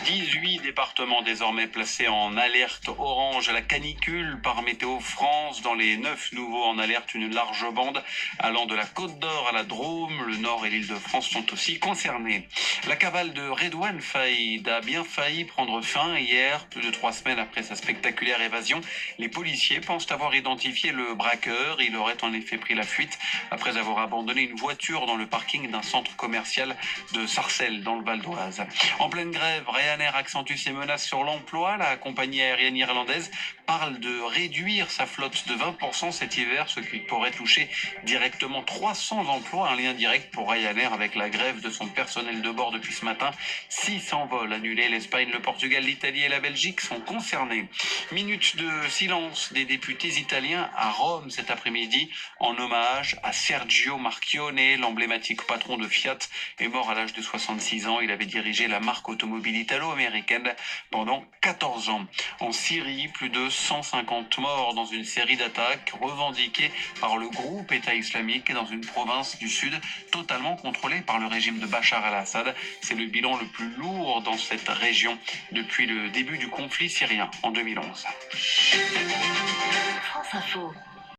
18 départements désormais placés en alerte orange à la canicule par Météo France. Dans les 9 nouveaux en alerte, une large bande allant de la Côte d'Or à la Drôme. Le Nord et l'Île-de-France sont aussi concernés. La cavale de Redouane Faïd a bien failli prendre fin hier, plus de 3 semaines après sa spectaculaire évasion. Les policiers pensent avoir identifié le braqueur. Il aurait en effet pris la fuite après avoir abandonné une voiture dans le parking d'un centre commercial de Sarcelles dans le Val d'Oise. En pleine grève, Ryanair accentue ses menaces sur l'emploi. La compagnie aérienne irlandaise parle de réduire sa flotte de 20% cet hiver, ce qui pourrait toucher directement 300 emplois, un lien direct pour Ryanair avec la grève de son personnel de bord depuis ce matin. 600 vols annulés. L'Espagne, le Portugal, l'Italie et la Belgique sont concernés. Minute de silence des députés italiens à Rome cet après-midi en hommage à Sergio Marchionne, l'emblématique patron de Fiat, est mort à l'âge de 66 ans. Il avait dirigé la marque automobile italo-américaine pendant 14 ans. En Syrie, plus de 150 morts dans une série d'attaques revendiquées par le groupe État islamique dans une province du sud totalement contrôlée par le régime de Bachar al-Assad. C'est le bilan le plus lourd dans cette région depuis le début du conflit syrien en 2011. France Info.